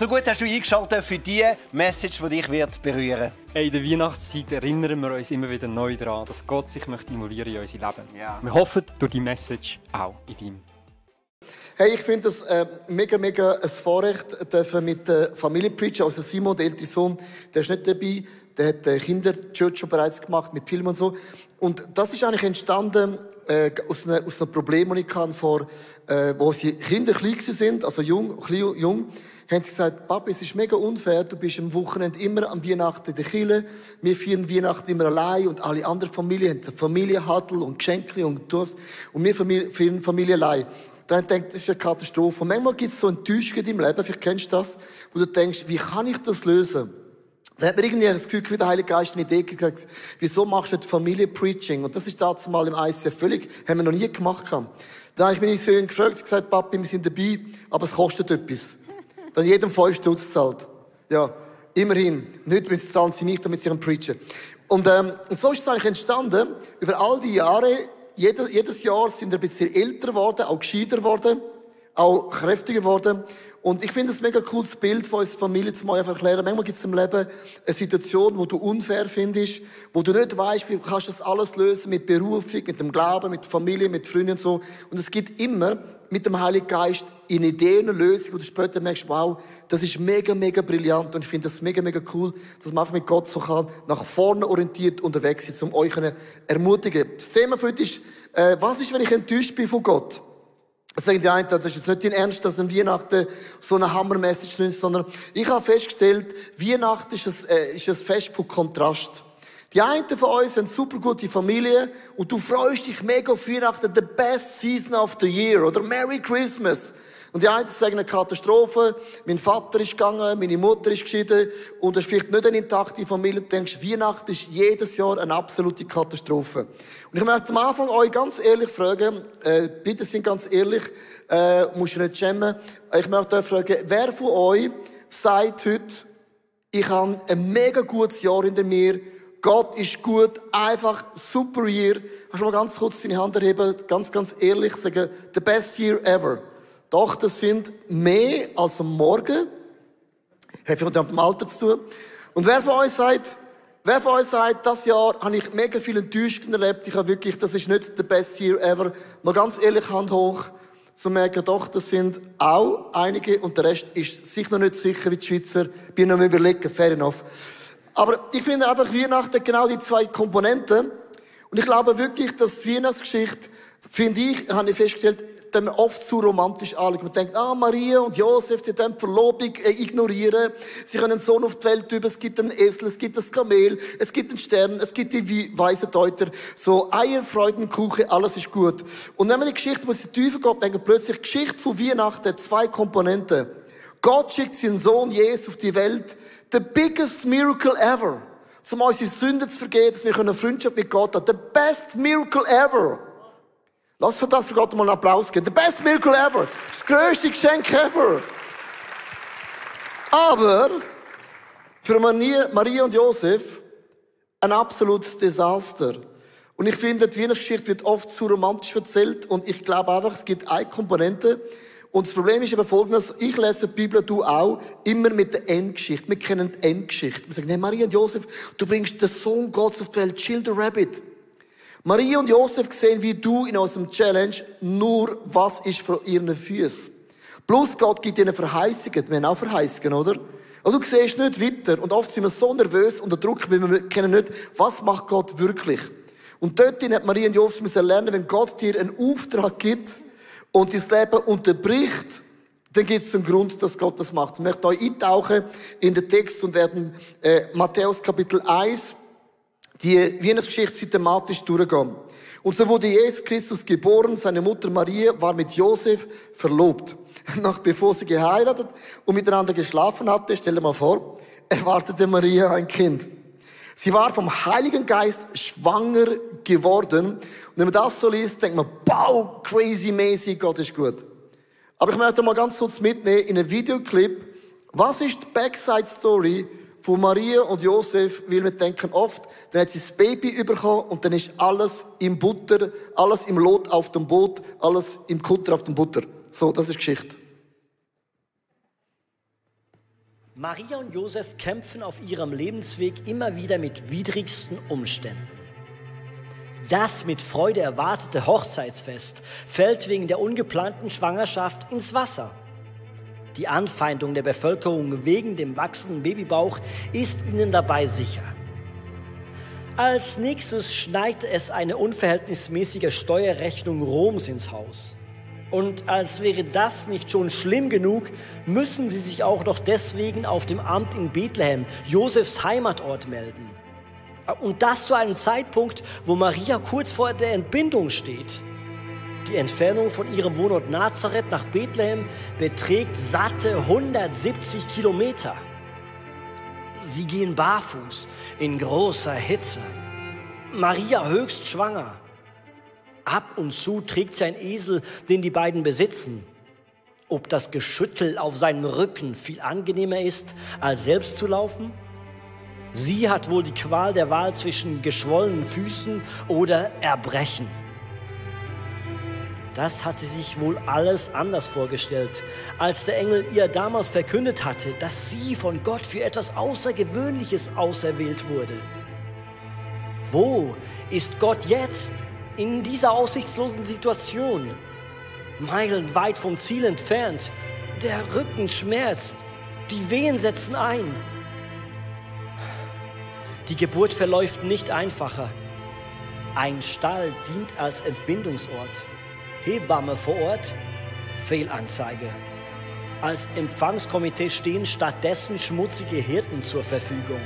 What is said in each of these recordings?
So gut hast du eingeschaltet für die Message, die dich wird berühren. In der Weihnachtszeit erinnern wir uns immer wieder neu daran, dass Gott sich involvieren in unser Leben. Ja. Wir hoffen, durch die Message auch in deinem. Hey, ich finde das mega ein Vorrecht, dürfen mit der Familie preachen. Also Simon, der ältere Sohn, der ist nicht dabei. Der hat Kinderchurch schon bereits gemacht mit Filmen und so. Und das ist eigentlich entstanden aus einem Problem, das ich kann wo sie Kinder klein sind, also jung, haben sie gesagt, Papa, es ist mega unfair, du bist am Wochenende immer an Weihnachten in der Kirche, wir feiern Weihnachten immer allein und alle anderen Familien haben Familienhuddle und Geschenke und das und wir feiern Familie allein. Dann denkt, das ist eine Katastrophe. Und manchmal gibt es so Enttäuschungen im Leben, vielleicht kennst du das, wo du denkst, wie kann ich das lösen? Dann hat mir irgendwie das Gefühl, wie der Heilige Geist eine Idee gesagt, wieso machst du nicht Familie-Preaching? Und das ist dazu mal im ICF völlig, haben wir noch nie gemacht. Dann habe ich meine Söhne gefragt, gesagt, Papi, wir sind dabei, aber es kostet etwas. Dann jedem 5 Stutz zahlt. Ja, immerhin. Nicht müssen sie zahlen, sie mich, damit sie preachen. Und so ist es eigentlich entstanden. Über all die Jahre, jedes Jahr sind wir ein bisschen älter geworden, auch gescheiter geworden, auch kräftiger geworden. Und ich finde es ein mega cooles Bild von unserer Familie zu mal erklären. Manchmal gibt es im Leben eine Situation, wo du unfair findest, wo du nicht weißt, wie kannst du das alles lösen mit Berufung, mit dem Glauben, mit der Familie, mit Freunden und so. Und es gibt immer mit dem Heiligen Geist eine Idee, eine Lösung, wo du später merkst, wow, das ist mega brillant. Und ich finde das mega cool, dass man einfach mit Gott so kann, nach vorne orientiert unterwegs ist, um euch zu ermutigen. Das Thema für heute ist, was ist, wenn ich enttäuscht bin von Gott? Das sagen die einen, das ist jetzt nicht dein Ernst, dass an Weihnachten so eine Hammer-Message ist, sondern ich habe festgestellt, Weihnachten ist ein Fest von Kontrast. Die einen von uns haben super gute Familie und du freust dich mega auf Weihnachten, the best season of the year oder Merry Christmas. Und die einen sagen eine Katastrophe, mein Vater ist gegangen, meine Mutter ist geschieden und es ist vielleicht nicht eine intakte Familie und du denkst, Weihnachten ist jedes Jahr eine absolute Katastrophe. Und ich möchte am Anfang euch ganz ehrlich fragen, bitte sind ganz ehrlich, musst du nicht schämen, ich möchte euch fragen, wer von euch sagt heute, ich habe ein mega gutes Jahr hinter mir, Gott ist gut, einfach super Year. Kannst du mal ganz kurz deine Hand erheben, ganz ehrlich sagen, the best year ever. Doch, das sind mehr als am Morgen. Hat vielleicht mit dem Alter zu tun. Und wer von euch sagt, das Jahr habe ich mega viel Enttäuschung erlebt. Ich habe wirklich, das ist nicht the best year ever. Mal ganz ehrlich, Hand hoch. Zu merken, doch, das sind auch einige. Und der Rest ist sich noch nicht sicher wie die Schweizer. Bin noch am Überlegen, fair enough. Aber ich finde einfach, Weihnachten genau die 2 Komponenten. Und ich glaube wirklich, dass die Weihnachtsgeschichte, habe ich festgestellt, dass wir oft zu romantisch anschauen. Man denkt, Maria und Josef, die die Verlobung ignorieren. Sie können einen Sohn auf die Welt üben. Es gibt einen Esel, es gibt das Kamel, es gibt einen Stern, es gibt die weisen Deuter. So Eier, Freudenkuchen, alles ist gut. Und wenn man die Geschichte, was in die Tiefe geht, denkt plötzlich, die Geschichte von Weihnachten, 2 Komponenten. Gott schickt seinen Sohn Jesus auf die Welt. The biggest miracle ever. Um unsere Sünden zu vergeben, dass wir eine Freundschaft mit Gott haben. The best miracle ever. Lass uns das für Gott mal einen Applaus geben. The best miracle ever. Das grösste Geschenk ever. Aber für Maria und Josef ein absolutes Desaster. Und ich finde, die Weihnachtsgeschichte wird oft zu romantisch erzählt. Und ich glaube einfach, es gibt eine Komponente. Und das Problem ist eben folgendes, ich lese die Bibel, du auch, immer mit der Endgeschichte. Wir kennen die Endgeschichte. Wir sagen, hey, Maria und Josef, du bringst den Sohn Gottes auf die Welt, chill the rabbit. Maria und Josef sehen wie du in unserem Challenge nur, was ist vor ihren Füßen. Plus Gott gibt ihnen Verheißungen. Wir haben auch Verheißungen, oder? Aber du siehst nicht weiter. Und oft sind wir so nervös unter Druck, weil wir kennen nicht, was macht Gott wirklich. Und dort hat Maria und Josef müssen lernen, wenn Gott dir einen Auftrag gibt und dein Leben unterbricht, dann gibt es einen Grund, dass Gott das macht. Ich möchte euch eintauchen in den Text und werden Matthäus Kapitel 1 die Weihnachtsgeschichte systematisch durchgehen. Und so wurde Jesus Christus geboren, seine Mutter Maria war mit Josef verlobt. Bevor sie geheiratet und miteinander geschlafen hatte, stell dir mal vor, erwartete Maria ein Kind. Sie war vom Heiligen Geist schwanger geworden. Und wenn man das so liest, denkt man, wow, crazy mäßig, Gott ist gut. Aber ich möchte mal ganz kurz mitnehmen in einen Videoclip. Was ist die Backside-Story von Maria und Josef? Weil wir denken oft, dann hat sie das Baby bekommen und dann ist alles im Butter, alles im Lot auf dem Boot, alles im Kutter auf dem Butter. So, das ist Geschichte. Maria und Josef kämpfen auf ihrem Lebensweg immer wieder mit widrigsten Umständen. Das mit Freude erwartete Hochzeitsfest fällt wegen der ungeplanten Schwangerschaft ins Wasser. Die Anfeindung der Bevölkerung wegen dem wachsenden Babybauch ist ihnen dabei sicher. Als nächstes schneit es eine unverhältnismäßige Steuerrechnung Roms ins Haus. Und als wäre das nicht schon schlimm genug, müssen sie sich auch noch deswegen auf dem Amt in Bethlehem, Josefs Heimatort, melden. Und das zu einem Zeitpunkt, wo Maria kurz vor der Entbindung steht. Die Entfernung von ihrem Wohnort Nazareth nach Bethlehem beträgt satte 170 Kilometer. Sie gehen barfuß in großer Hitze. Maria höchst schwanger. Ab und zu trägt sie einen Esel, den die beiden besitzen. Ob das Geschüttel auf seinem Rücken viel angenehmer ist, als selbst zu laufen? Sie hat wohl die Qual der Wahl zwischen geschwollenen Füßen oder Erbrechen. Das hat sie sich wohl alles anders vorgestellt, als der Engel ihr damals verkündet hatte, dass sie von Gott für etwas Außergewöhnliches auserwählt wurde. Wo ist Gott jetzt? In dieser aussichtslosen Situation, meilenweit vom Ziel entfernt, der Rücken schmerzt, die Wehen setzen ein. Die Geburt verläuft nicht einfacher. Ein Stall dient als Entbindungsort. Hebamme vor Ort, Fehlanzeige. Als Empfangskomitee stehen stattdessen schmutzige Hirten zur Verfügung.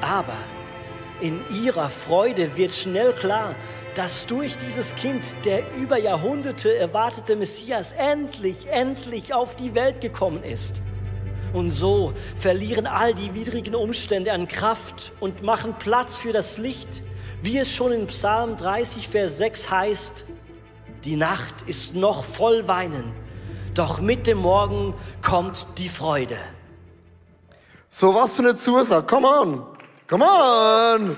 Aber in ihrer Freude wird schnell klar, dass durch dieses Kind der über Jahrhunderte erwartete Messias endlich auf die Welt gekommen ist. Und so verlieren all die widrigen Umstände an Kraft und machen Platz für das Licht, wie es schon in Psalm 30, Vers 6 heißt: Die Nacht ist noch voll Weinen, doch mit dem Morgen kommt die Freude. So was für eine Zusage. Come on. Come on.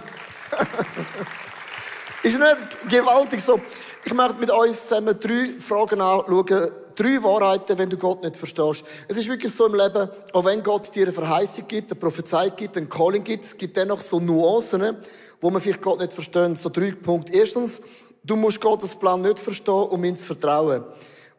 Ist nicht gewaltig so? Ich möchte mit uns zusammen 3 Fragen anschauen. 3 Wahrheiten, wenn du Gott nicht verstehst. Es ist wirklich so im Leben, auch wenn Gott dir eine Verheißung gibt, eine Prophezeiung gibt, ein Calling gibt, es gibt dennoch so Nuancen, wo man vielleicht Gott nicht versteht. So 3 Punkte. Erstens, du musst Gottes Plan nicht verstehen, um ihm zu vertrauen.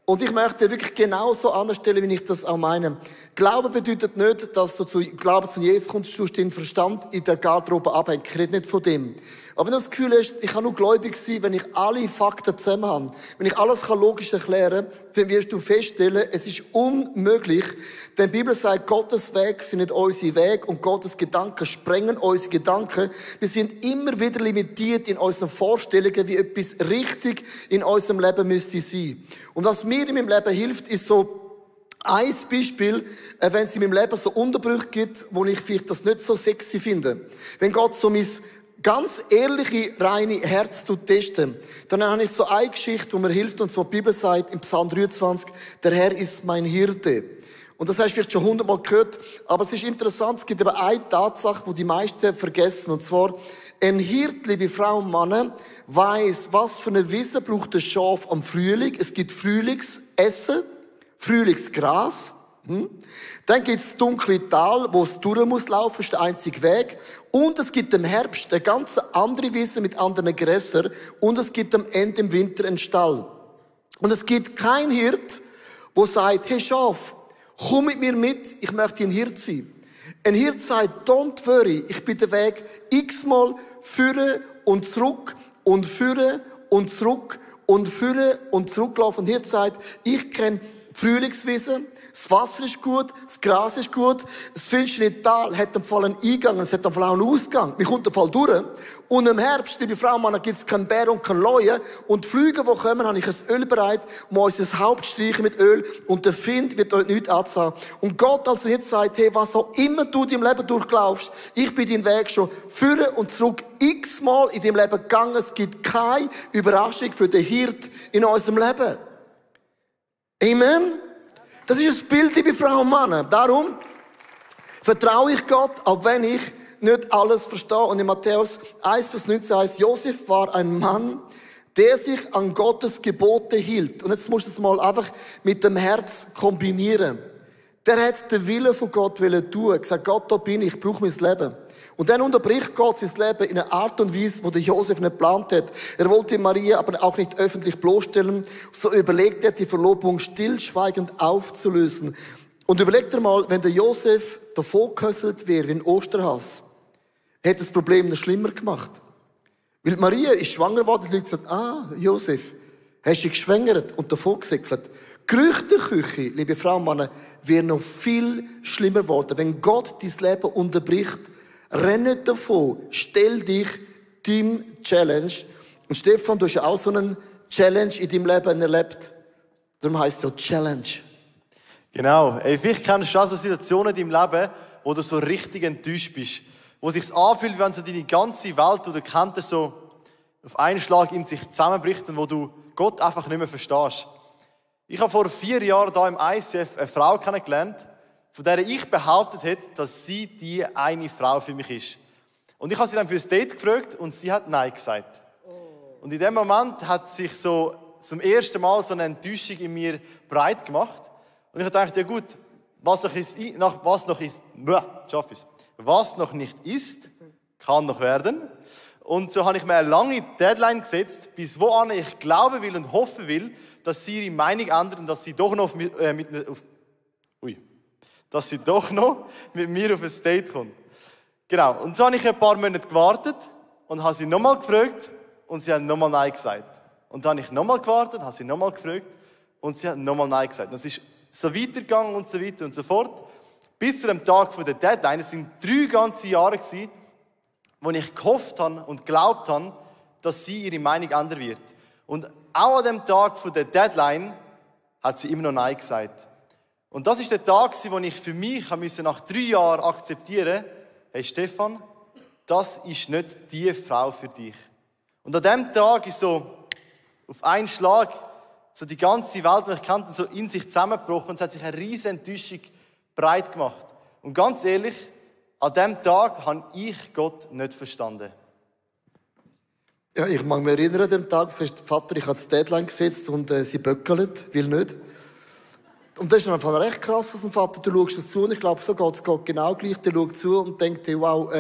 Und ich möchte dir wirklich genauso anstellen, wie ich das auch meine. Glauben bedeutet nicht, dass du zu Glauben zu Jesus kommst, du deinen Verstand in der Garderobe abhängen. Ich rede nicht von dem. Aber wenn du das Gefühl hast, ich kann nur gläubig sein, wenn ich alle Fakten zusammen habe, wenn ich alles logisch erklären kann, dann wirst du feststellen, es ist unmöglich. Denn die Bibel sagt, Gottes Wege sind nicht unsere Wege und Gottes Gedanken sprengen unsere Gedanken. Wir sind immer wieder limitiert in unseren Vorstellungen, wie etwas richtig in unserem Leben müsste sein. Und was mir in meinem Leben hilft, ist so ein Beispiel, wenn es in meinem Leben so Unterbrüche gibt, wo ich vielleicht das nicht so sexy finde. Wenn Gott so mein ganz ehrliche, reine Herz testen, dann habe ich so eine Geschichte, die mir hilft, und zwar die Bibel sagt im Psalm 23, der Herr ist mein Hirte. Und das hast du vielleicht schon 100-mal gehört, aber es ist interessant, es gibt aber eine Tatsache, die die meisten vergessen, und zwar, ein Hirt, liebe Frauen und Männer, weiss, was für eine Wiese braucht ein Schaf am Frühling. Es gibt Frühlingsessen, Frühlingsgras. Dann gibt es dunkle Tal, wo es durch muss laufen, ist der einzige Weg. Und es gibt im Herbst eine ganz andere Wiese mit anderen Gräsern. Und es gibt am Ende im Winter einen Stall. Und es gibt kein Hirt, der sagt, hey Schaf, komm mit mir mit, ich möchte ein Hirt sein. Ein Hirt sagt, don't worry, ich bin den Weg x-mal führen und zurück und führen und zurück und führen und zurücklaufen. Und Hirt sagt, ich kenne Frühlingswiese, das Wasser ist gut, das Gras ist gut, das finstere Tal hat im Fall einen Eingang, es hat im Fall auch einen Ausgang. Man kommt im Fall durch. Und im Herbst, liebe Frau und Männer, gibt es keinen Bär und keinen Leuen. Und die Flüge, die kommen, habe ich ein Öl bereit, um unser Haupt streichen mit Öl. Und der Find wird euch nichts anzahlen. Und Gott also jetzt sagt, hey, was auch immer du in deinem Leben durchlaufst, ich bin deinen Weg schon führen und zurück x-mal in deinem Leben gegangen. Es gibt keine Überraschung für den Hirt in unserem Leben. Amen? Das ist ein Bild, liebe Frauen und Männer. Darum vertraue ich Gott, auch wenn ich nicht alles verstehe. Und in Matthäus 1, Vers 19 heißt, Josef war ein Mann, der sich an Gottes Gebote hielt. Und jetzt musst du es mal einfach mit dem Herz kombinieren. Der hat den Willen von Gott tun, gesagt, Gott, da bin ich brauche mein Leben. Und dann unterbricht Gott sein Leben in einer Art und Weise, die der Josef nicht geplant hat. Er wollte Maria aber auch nicht öffentlich bloßstellen. So überlegt er, die Verlobung stillschweigend aufzulösen. Und überlegt er mal, wenn der Josef davon gehöselt wäre, wie ein Osterhas, hätte das Problem noch schlimmer gemacht. Weil Maria ist schwanger geworden, die Leute sagen, Josef, hast du geschwängert und davon gesickelt. Gerüchteküche, liebe Frauen und Männer, wäre noch viel schlimmer geworden. Wenn Gott dein Leben unterbricht, renn nicht davon, stell dich deinem Challenge. Und Stefan, du hast ja auch so einen Challenge in deinem Leben erlebt. Darum heisst es ja Challenge. Genau. Vielleicht kennst du auch so Situationen in deinem Leben, wo du so richtig enttäuscht bist. Wo es sich anfühlt, wenn so deine ganze Welt, die du kennst, so auf einen Schlag in sich zusammenbricht und wo du Gott einfach nicht mehr verstehst. Ich habe vor 4 Jahren hier im ICF eine Frau kennengelernt, von der ich behauptet hätte, dass sie die eine Frau für mich ist. Und ich habe sie dann für ein Date gefragt und sie hat Nein gesagt. Und in dem Moment hat sich so zum ersten Mal so eine Enttäuschung in mir breit gemacht. Und ich habe gedacht, ja gut, was noch nicht ist, kann noch werden. Und so habe ich mir eine lange Deadline gesetzt, bis wohin ich glauben will und hoffen will, dass sie ihre Meinung ändert und dass sie doch noch mit mir auf ein Date kommt. Genau. Und so habe ich ein paar Monate gewartet und habe sie nochmal gefragt und sie hat nochmal Nein gesagt. Und dann habe ich nochmal gewartet, habe sie nochmal gefragt und sie hat nochmal Nein gesagt. Und es ist so weitergegangen und so weiter und so fort. Bis zu dem Tag der Deadline. Es sind 3 ganze Jahre gewesen, wo ich gehofft habe und geglaubt habe, dass sie ihre Meinung ändern wird. Und auch an dem Tag der Deadline hat sie immer noch Nein gesagt. Und das ist der Tag, wo ich für mich nach 3 Jahren akzeptieren musste, hey Stefan, das ist nicht die Frau für dich. Und an dem Tag ist so auf einen Schlag so die ganze Welt, die ich kannte, so in sich zusammengebrochen und es hat sich eine riesige Enttäuschung breit gemacht. Und ganz ehrlich, an dem Tag habe ich Gott nicht verstanden. Ja, ich mag mich erinnern an dem Tag, sagst, Vater, ich habe das Deadline gesetzt und sie böckelt, will nicht. Und das ist einfach recht krass, dass ein Vater, du schaust das zu und ich glaube, so geht es Gott genau gleich, der schaut zu und denkt, wow,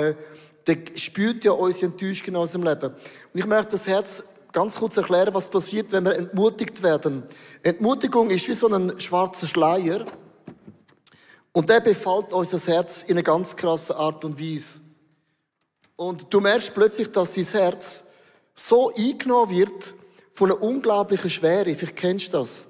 der spürt ja unsere Enttäuschung in unserem Leben. Und ich möchte das Herz ganz kurz erklären, was passiert, wenn wir entmutigt werden. Entmutigung ist wie so ein schwarzer Schleier und der befällt unser Herz in einer ganz krassen Art und Weise. Und du merkst plötzlich, dass dein Herz so eingenommen wird von einer unglaublichen Schwere. Vielleicht kennst du das.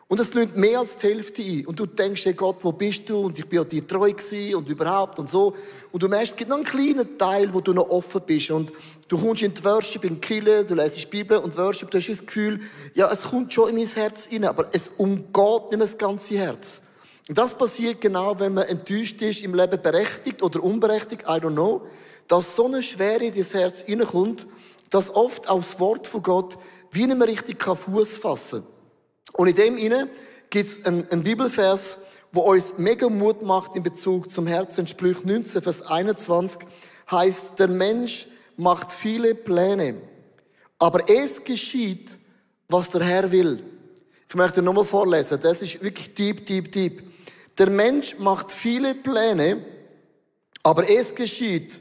Und es nimmt mehr als die Hälfte ein. Und du denkst, hey Gott, wo bist du? Und ich bin ja dir treu gewesen und überhaupt und so. Und du merkst, es gibt noch einen kleinen Teil, wo du noch offen bist. Und du kommst in die Worship, in die Kirche, du lesest die Bibel und Worship, du hast das Gefühl, ja, es kommt schon in mein Herz rein, aber es umgeht nicht mehr das ganze Herz. Und das passiert genau, wenn man enttäuscht ist, im Leben berechtigt oder unberechtigt, I don't know, dass so eine Schwere in das Herz reinkommt, dass oft auch das Wort von Gott wie nicht mehr richtig Fuß fassen kann. Und in dem inne gibt es einen Bibelvers, wo uns mega Mut macht in Bezug zum Herzen. Sprüche 19, Vers 21 heißt, der Mensch macht viele Pläne, aber es geschieht, was der Herr will. Ich möchte nochmal vorlesen, das ist wirklich deep, deep, deep. Der Mensch macht viele Pläne, aber es geschieht,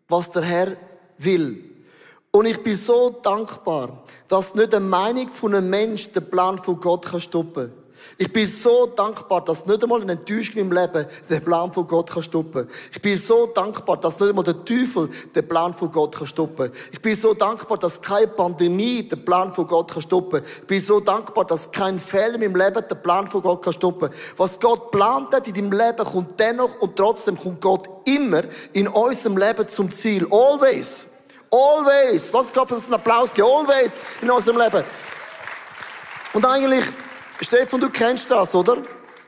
was der Herr will. Und ich bin so dankbar, dass nicht eine Meinung von einem Menschen den Plan von Gott stoppen kann. Ich bin so dankbar, dass nicht einmal eine Enttäuschung im Leben den Plan von Gott stoppen kann. Ich bin so dankbar, dass nicht einmal der Teufel den Plan von Gott stoppen kann. Ich bin so dankbar, dass keine Pandemie den Plan von Gott stoppen kann. Ich bin so dankbar, dass kein Fehler im Leben den Plan von Gott stoppen kann. Was Gott geplant hat in deinem Leben, kommt dennoch und trotzdem kommt Gott immer in unserem Leben zum Ziel. Always. Always. Was gab es einen Applaus? Always in unserem Leben. Und eigentlich, Stefan, du kennst das, oder?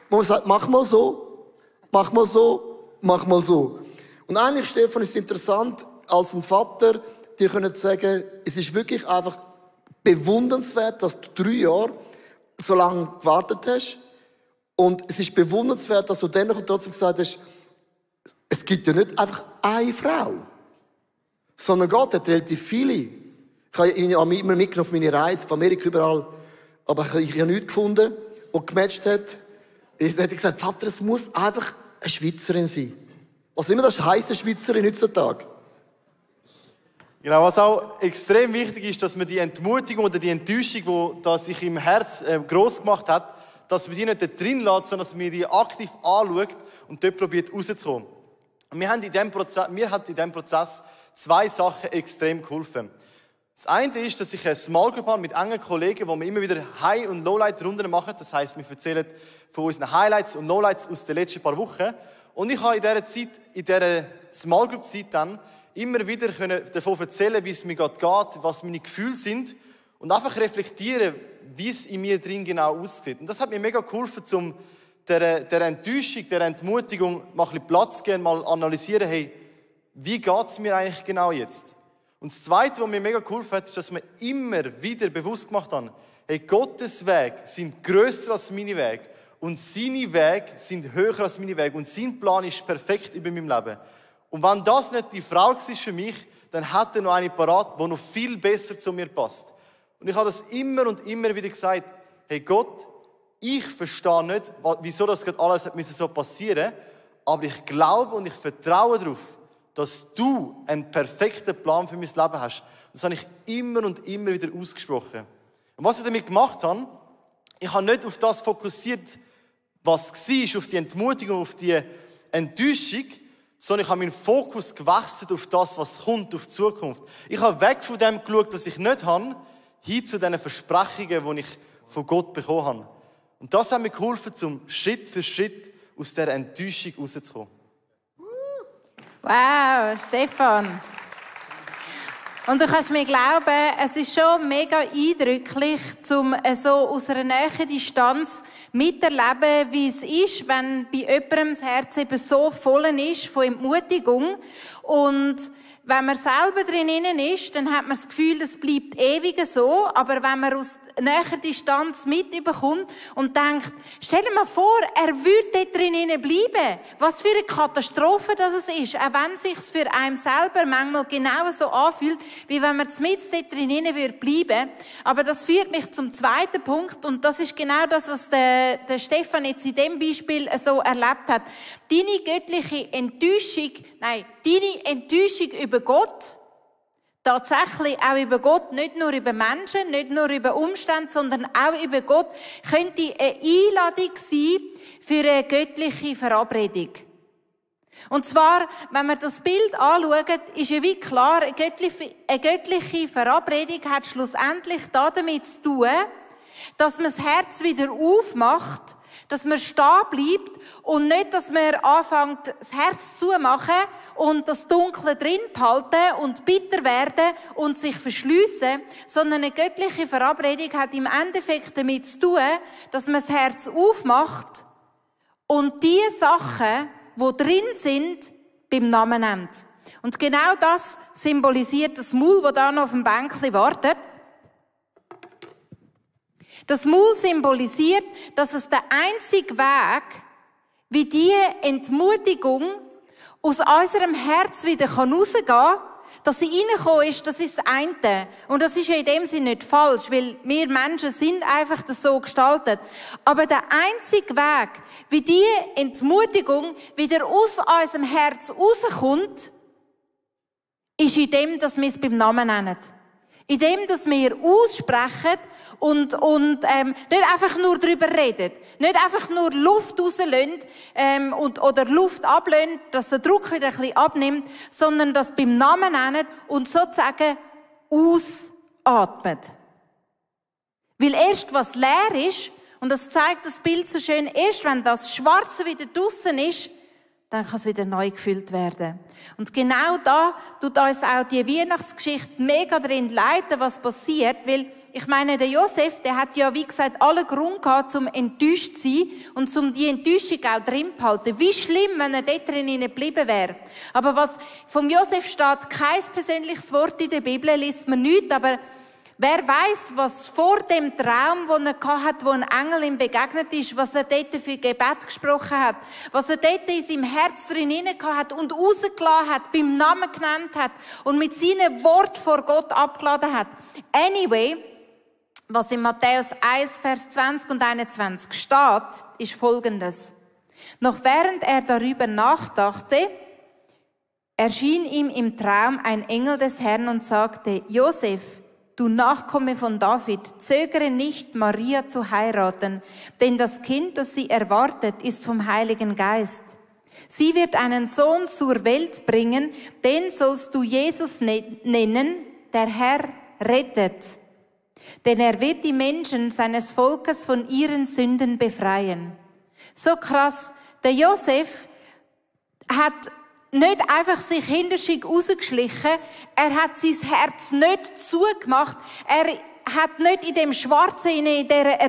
Wo man sagt, mach mal so, mach mal so, mach mal so. Und eigentlich, Stefan, ist es interessant, als ein Vater, dir können sagen, es ist wirklich einfach bewundernswert, dass du 3 Jahre so lange gewartet hast. Und es ist bewundernswert, dass du dennoch trotzdem gesagt hast, es gibt ja nicht einfach eine Frau. Sondern Gott hat relativ viele. Ich habe ihn ja immer mitgenommen auf meine Reise, von Amerika überall. Aber ich habe nichts gefunden, der gematcht hat. Dann hat er gesagt, Vater, es muss einfach eine Schweizerin sein. Was immer das heisst, eine Schweizerin heutzutage. Genau, was auch extrem wichtig ist, dass man die Entmutigung oder die Enttäuschung, die sich im Herz gross gemacht hat, dass man die nicht da drin lässt, sondern dass man die aktiv anschaut und dort probiert rauszukommen. Und mir hat in diesem Prozess 2 Sachen extrem geholfen. Das eine ist, dass ich eine Small Group habe mit engen Kollegen, wo wir immer wieder High- und Lowlight-Runden machen. Das heisst, wir erzählen von unseren Highlights und Lowlights aus den letzten paar Wochen. Und ich habe in dieser Small Group-Zeit dann immer wieder davon erzählen, wie es mir gerade geht, was meine Gefühle sind und einfach reflektieren, wie es in mir drin genau aussieht. Und das hat mir mega geholfen, um der Enttäuschung, der Entmutigung mal ein bisschen Platz zu geben, mal analysieren, hey, wie geht es mir eigentlich genau jetzt? Und das Zweite, was mir mega geholfen hat, ist, dass wir immer wieder bewusst gemacht haben, hey, Gottes Wege sind grösser als meine Wege und seine Wege sind höher als meine Wege und sein Plan ist perfekt über meinem Leben. Und wenn das nicht die Frau ist für mich, dann hat er noch eine parat, die noch viel besser zu mir passt. Und ich habe das immer und immer wieder gesagt, hey Gott, ich verstehe nicht, wieso das gerade alles so passieren musste, aber ich glaube und ich vertraue darauf, dass du einen perfekten Plan für mein Leben hast. Das habe ich immer und immer wieder ausgesprochen. Und was ich damit gemacht habe, ich habe nicht auf das fokussiert, was war, auf die Entmutigung, auf die Enttäuschung, sondern ich habe meinen Fokus gewechselt auf das, was kommt, auf die Zukunft. Ich habe weg von dem geschaut, was ich nicht habe, hin zu den Versprechungen, die ich von Gott bekommen habe. Und das hat mir geholfen, um Schritt für Schritt aus dieser Enttäuschung rauszukommen. Wow, Stefan. Und du kannst mir glauben, es ist schon mega eindrücklich, um so aus einer näheren Distanz miterleben, wie es ist, wenn bei jemandem das Herz eben so voll ist von Entmutigung. Und wenn man selber drinnen ist, dann hat man das Gefühl, es bleibt ewig so. Aber wenn man aus näher Distanz mitbekommt und denkt, stell dir mal vor, er würde dort drinnen bleiben. Was für eine Katastrophe das ist. Auch wenn es sich für einen selber manchmal genau so anfühlt, wie wenn man mit dort drinnen bleiben würde. Aber das führt mich zum zweiten Punkt. Und das ist genau das, was der Stefan jetzt in dem Beispiel so erlebt hat. Deine göttliche Enttäuschung, deine Enttäuschung über Gott, tatsächlich auch über Gott, nicht nur über Menschen, nicht nur über Umstände, sondern auch über Gott, könnte eine Einladung sein für eine göttliche Verabredung. Und zwar, wenn wir das Bild anschauen, ist ja wie klar, eine göttliche Verabredung hat schlussendlich damit zu tun, dass man das Herz wieder aufmacht, dass man stehen bleibt und nicht, dass man anfängt, das Herz zumachen und das Dunkle drin behalten und bitter werden und sich verschliessen, sondern eine göttliche Verabredung hat im Endeffekt damit zu tun, dass man das Herz aufmacht und die Sachen, die drin sind, beim Namen nennt. Und genau das symbolisiert das Maul, das da noch auf dem Bänkchen wartet. Das Maul symbolisiert, dass es der einzige Weg, wie diese Entmutigung aus unserem Herz wieder rausgehen kann, dass sie reingekommen ist, das ist das eine. Und das ist ja in dem Sinne nicht falsch, weil wir Menschen sind einfach so gestaltet. Aber der einzige Weg, wie diese Entmutigung wieder aus unserem Herz rauskommt, ist in dem, dass wir es beim Namen nennen. In dem, dass wir aussprechen und nicht einfach nur darüber reden. Nicht einfach nur Luft rauslassen oder Luft ablösen, dass der Druck wieder ein bisschen abnimmt, sondern das beim Namen nennen und sozusagen ausatmen. Weil erst was leer ist, und das zeigt das Bild so schön, erst wenn das Schwarze wieder draussen ist, dann kann es wieder neu gefüllt werden. Und genau da tut uns auch die Weihnachtsgeschichte mega drin leiten, was passiert, weil ich meine, der Josef, der hat ja, wie gesagt, alle Grund gehabt, um enttäuscht zu sein und um die Enttäuschung auch drin zu behalten. Wie schlimm, wenn er dort drin geblieben wäre. Aber was vom Josef steht, kein persönliches Wort in der Bibel, liest man nicht, aber wer weiß, was vor dem Traum, den er hatte, wo ein Engel ihm begegnet ist, was er dort für Gebet gesprochen hat, was er dort in seinem Herz drin hat und rausgelassen hat, beim Namen genannt hat und mit seinen Worten vor Gott abgeladen hat. Anyway, was in Matthäus 1, Vers 20 und 21 steht, ist Folgendes. Noch während er darüber nachdachte, erschien ihm im Traum ein Engel des Herrn und sagte, Josef, du Nachkomme von David, zögere nicht, Maria zu heiraten, denn das Kind, das sie erwartet, ist vom Heiligen Geist. Sie wird einen Sohn zur Welt bringen, den sollst du Jesus nennen, der Herr rettet. Denn er wird die Menschen seines Volkes von ihren Sünden befreien. So krass. Der Josef hat nicht einfach sich hinterschig rausgeschlichen. Er hat sein Herz nicht zugemacht. Er hat nicht in dem Schwarzen, in dieser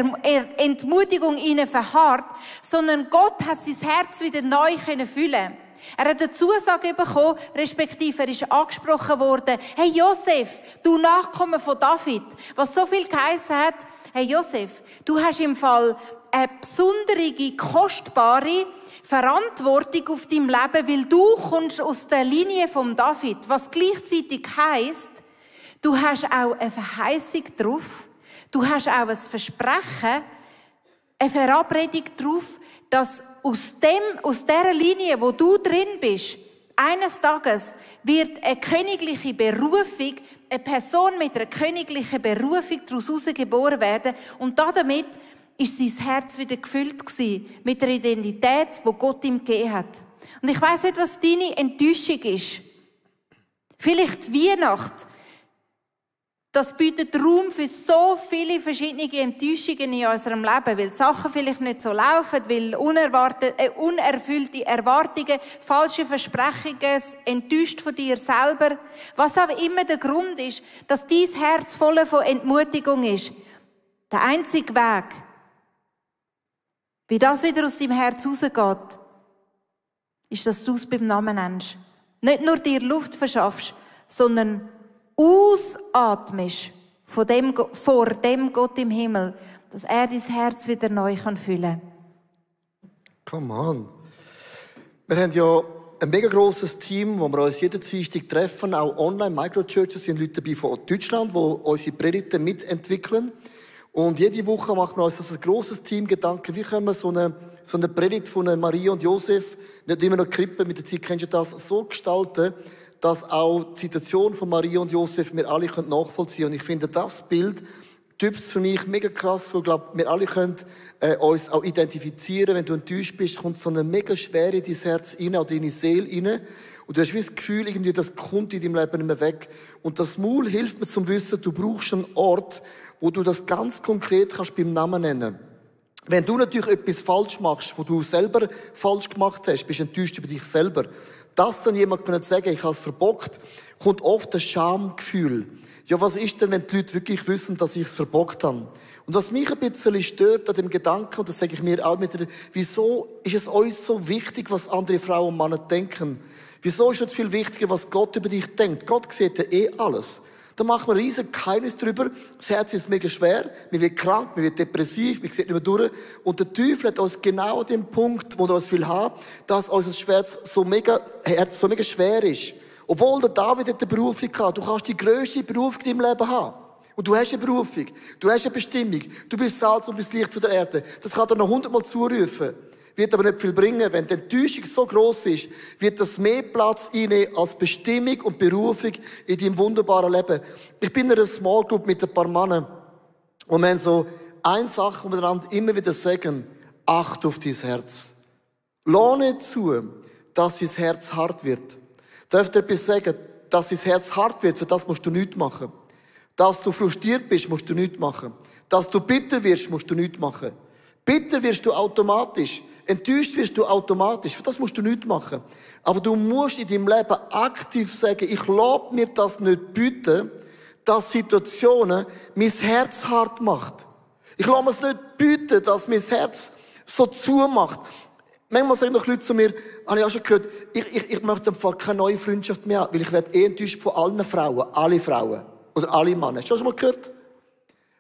Entmutigung verharrt, sondern Gott hat sein Herz wieder neu füllen. Er hat eine Zusage bekommen, respektive er ist angesprochen worden, hey Josef, du Nachkomme von David, was so viel geheissen hat, hey Josef, du hast im Fall eine besondere, kostbare Verantwortung auf deinem Leben, weil du kommst aus der Linie von David, was gleichzeitig heisst, du hast auch eine Verheißung drauf, du hast auch ein Versprechen, eine Verabredung drauf, dass aus dieser Linie, wo du drin bist, eines Tages wird eine königliche Berufung, eine Person mit einer königlichen Berufung daraus geboren werden und damit ist sein Herz wieder gefüllt gewesen mit der Identität, die Gott ihm gegeben hat. Und ich weiss nicht, was deine Enttäuschung ist. Vielleicht Weihnacht. Das bietet Raum für so viele verschiedene Enttäuschungen in unserem Leben, weil die Sachen vielleicht nicht so laufen, weil unerfüllte Erwartungen, falsche Versprechungen, enttäuscht von dir selber. Was auch immer der Grund ist, dass dein Herz voll von Entmutigung ist. Der einzige Weg, wie das wieder aus deinem Herz rausgeht, ist, dass du es beim Namen nennst. Nicht nur dir Luft verschaffst, sondern ausatmest vor dem Gott im Himmel, dass er dein Herz wieder neu füllen kann. Come on. Wir haben ja ein mega grosses Team, wo wir uns jeden Dienstag treffen, auch online. Microchurches sind Leute dabei von Deutschland, die unsere Predigten mitentwickeln. Und jede Woche machen wir uns als ein grosses Team Gedanken, wie können wir so eine Predigt von Maria und Josef, nicht immer noch Krippe, mit der Zeit kennst du das, so gestalten, dass auch die Situation von Maria und Josef wir alle nachvollziehen können. Und ich finde das Bild typisch für mich mega krass, wo ich glaube, wir alle können uns auch identifizieren. Wenn du enttäuscht bist, kommt so eine mega Schwere in dein Herz rein, auch in deine Seele rein. Und du hast wie das Gefühl, irgendwie, das kommt in deinem Leben nicht mehr weg. Und das Maul hilft mir zum Wissen, du brauchst einen Ort, wo du das ganz konkret kannst beim Namen nennen. Wenn du natürlich etwas falsch machst, wo du selber falsch gemacht hast, bist du enttäuscht über dich selber. Das dann jemand kann sagen, ich habe es verbockt, kommt oft ein Schamgefühl. Ja, was ist denn, wenn die Leute wirklich wissen, dass ich es verbockt habe? Und was mich ein bisschen stört an dem Gedanken, und das sage ich mir auch wieder, wieso ist es uns so wichtig, was andere Frauen und Männer denken? Wieso ist es viel wichtiger, was Gott über dich denkt? Gott sieht ja alles. Da macht man riesen Geheimnis drüber. Das Herz ist mega schwer. Man wird krank, man wird depressiv, man sieht nicht mehr durch. Und der Teufel hat uns genau an dem Punkt, wo er uns will haben, dass unser Herz so mega schwer ist. Obwohl der David eine Berufung hat. Du kannst die grösste Berufung in deinem Leben haben. Und du hast eine Berufung. Du hast eine Bestimmung. Du bist Salz und bist Licht von der Erde. Das kann er noch 100-mal zurufen. Wird aber nicht viel bringen. Wenn die Enttäuschung so gross ist, wird das mehr Platz einnehmen als Bestimmung und Berufung in deinem wunderbaren Leben. Ich bin in einer Small Group mit ein paar Männern und wir haben so eine Sache, die wir einander immer wieder sagen: Acht auf dein Herz. Lass nicht zu, dass dein Herz hart wird. Darf ich dir etwas sagen? Dass dein Herz hart wird, für das musst du nichts machen. Dass du frustriert bist, musst du nichts machen. Dass du bitter wirst, musst du nichts machen. Bitter wirst du automatisch. Enttäuscht wirst du automatisch. Für das musst du nichts machen. Aber du musst in deinem Leben aktiv sagen, ich lasse mir das nicht bieten, dass Situationen mein Herz hart macht. Ich lasse mir es nicht bieten, dass mein Herz so zumacht. Manchmal sagen doch Leute zu mir, habe ich auch schon gehört, ich möchte einfach keine neue Freundschaft mehr haben, weil ich werde enttäuscht von allen Frauen, alle Frauen. Oder alle Männer. Hast du das schon mal gehört?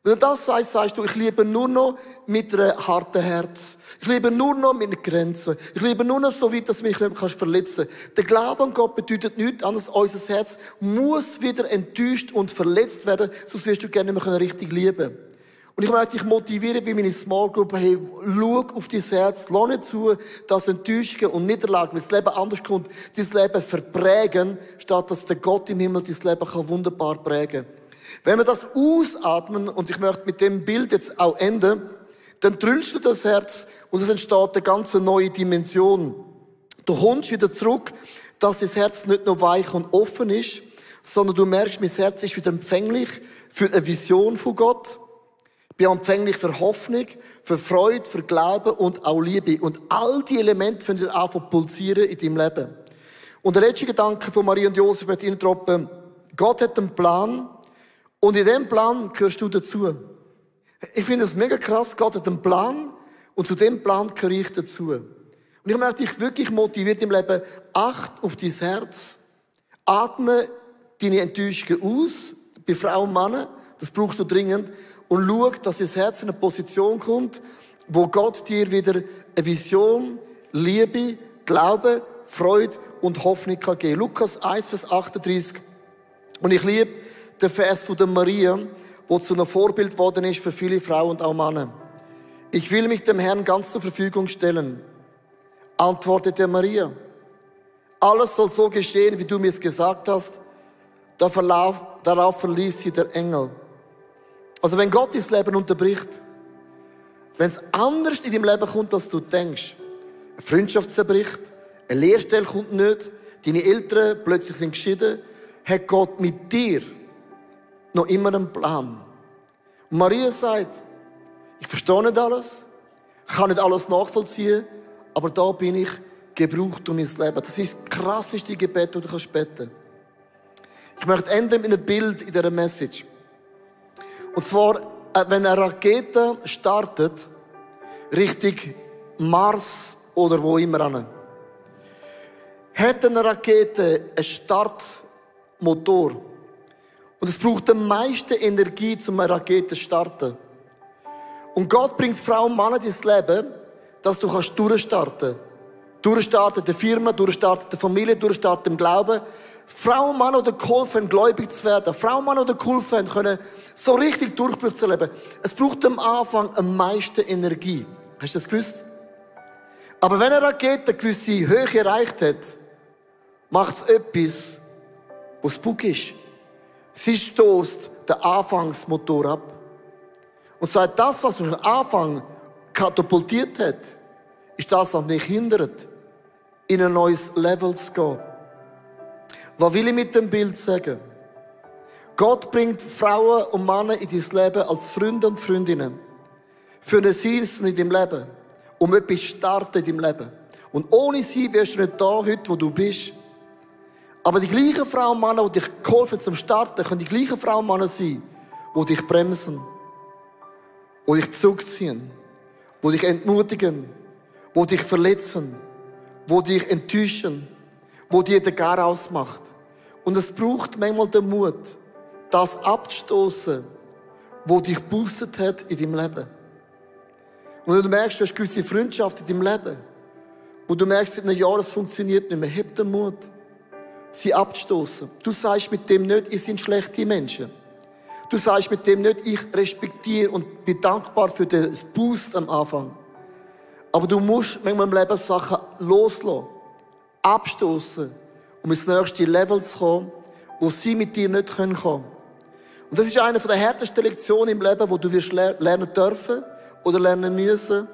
Wenn du das sagst, sagst du, ich liebe nur noch mit einem harten Herz. Ich liebe nur noch mit einer Grenze. Ich liebe nur noch so weit, dass du mich nicht verletzen kannst. Der Glaube an Gott bedeutet nichts anderes. Unser Herz muss wieder enttäuscht und verletzt werden, sonst wirst du gerne nicht mehr richtig lieben. Und ich möchte dich motivieren bei meiner Small Group, hey, schau auf dein Herz, lass nicht zu, dass Enttäuschungen und Niederlagen, weil das Leben anders kommt, dein Leben verprägen, statt dass der Gott im Himmel dein Leben kann wunderbar prägen. Wenn wir das ausatmen, und ich möchte mit dem Bild jetzt auch enden, dann drüllst du das Herz und es entsteht eine ganz neue Dimension. Du kommst wieder zurück, dass dein Herz nicht nur weich und offen ist, sondern du merkst, mein Herz ist wieder empfänglich für eine Vision von Gott. Ich bin empfänglich für Hoffnung, für Freude, für Glauben und auch Liebe. Und all die Elemente können anfangen pulsieren in deinem Leben. Und der letzte Gedanke von Maria und Josef wird Ihnen droppen. Gott hat einen Plan und in diesem Plan gehörst du dazu. Ich finde es mega krass, Gott hat einen Plan und zu dem Plan gehöre ich dazu. Und ich möchte dich wirklich motivieren im Leben, acht auf dein Herz, atme deine Enttäuschungen aus, bei Frauen und Männern, das brauchst du dringend, und schau, dass dein Herz in eine Position kommt, wo Gott dir wieder eine Vision, Liebe, Glaube, Freude und Hoffnung kann geben. Lukas 1, Vers 38. Und ich liebe den Vers von der Maria, der zu einem Vorbild geworden ist für viele Frauen und auch Männer. Ich will mich dem Herrn ganz zur Verfügung stellen, antwortete Maria. Alles soll so geschehen, wie du mir es gesagt hast. Darauf verließ sie der Engel. Also wenn Gott dein Leben unterbricht, wenn es anders in deinem Leben kommt, als du denkst, eine Freundschaft zerbricht, eine Lehrstelle kommt nicht, deine Eltern plötzlich sind geschieden, hat Gott mit dir noch immer einen Plan. Und Maria sagt, ich verstehe nicht alles, kann nicht alles nachvollziehen, aber da bin ich gebraucht um mein Leben. Das ist das krasseste Gebet, das du beten kannst. Ich möchte enden mit einem Bild in dieser Message. Und zwar, wenn eine Rakete startet, Richtung Mars oder wo immer hin, hat eine Rakete einen Startmotor. Und es braucht am meisten Energie, um eine Rakete zu starten. Und Gott bringt Frauen und Männer ins Leben, dass du durchstarten kannst. Durchstarten in der Firma, durchstarten in der Familie, durchstarten im Glauben. Frauen und Männer, die geholfen haben, gläubig zu werden. Frauen und Männer, die geholfen haben, können so richtig Durchbruch zu erleben. Es braucht am Anfang am meisten Energie. Hast du das gewusst? Aber wenn eine Rakete eine gewisse Höhe erreicht hat, macht es etwas, was Bug ist. Sie stößt den Anfangsmotor ab. Und sagt, das, was mich am Anfang katapultiert hat, ist das, was mich hindert, in ein neues Level zu gehen. Was will ich mit dem Bild sagen? Gott bringt Frauen und Männer in dein Leben als Freunde und Freundinnen. Für eine Season in deinem Leben. Um etwas zu starten in deinem Leben. Und ohne sie wärst du nicht da, heute, wo du bist. Aber die gleichen Frauen und Männer, die dich geholfen zum Starten, können die gleichen Frauen und Männer sein, die dich bremsen. Die dich zurückziehen. Die dich entmutigen. Die dich verletzen. Die dich enttäuschen. Wo dir den Gär ausmacht. Und es braucht manchmal den Mut, das abzustoßen, wo dich boostet hat in deinem Leben. Und wenn du merkst, du hast gewisse Freundschaft in deinem Leben, wo du merkst, seit einem Jahr, es funktioniert nicht mehr, hab den Mut, sie abzustoßen. Du sagst mit dem nicht, ihr sind schlechte Menschen. Du sagst mit dem nicht, ich respektiere und bin dankbar für den Boost am Anfang. Aber du musst manchmal im Leben Sachen loslassen. Abstoßen, um ins nächste Level zu kommen, wo sie mit dir nicht kommen können. Und das ist eine der härtesten Lektionen im Leben, wo du wirst lernen dürfen oder lernen müssen,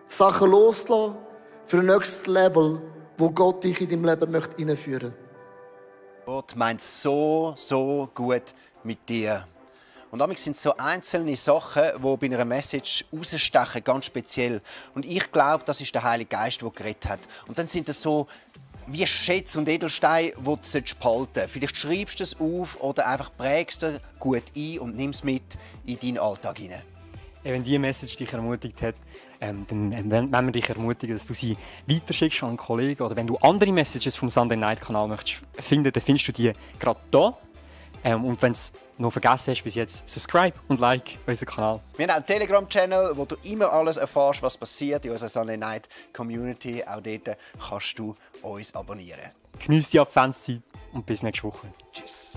Sachen loslassen für ein nächstes Level, wo Gott dich in deinem Leben möchte hineinführen. Gott meint so gut mit dir. Und damit sind so einzelne Sachen, die bei einer Message rausstechen, ganz speziell. Und ich glaube, das ist der Heilige Geist, der geredet hat. Und dann sind das so wie Schätze und Edelsteine, die du behalten sollst. Vielleicht schreibst du es auf oder einfach prägst es gut ein und nimmst es mit in deinen Alltag hinein. Wenn diese Message dich ermutigt hat, dann wenn wir dich ermutigen, dass du sie weiterschickst an einen Kollegen. Oder wenn du andere Messages vom Sunday Night Kanal möchtest finden, dann findest du die gerade hier. Und wenn du es noch vergessen hast bis jetzt, subscribe und like unseren Kanal. Wir haben auch einen Telegram-Channel, wo du immer alles erfährst, was passiert in unserer Sunday Night Community. Auch dort kannst du uns abonnieren. Geniesse die Adventszeit und bis nächste Woche. Tschüss.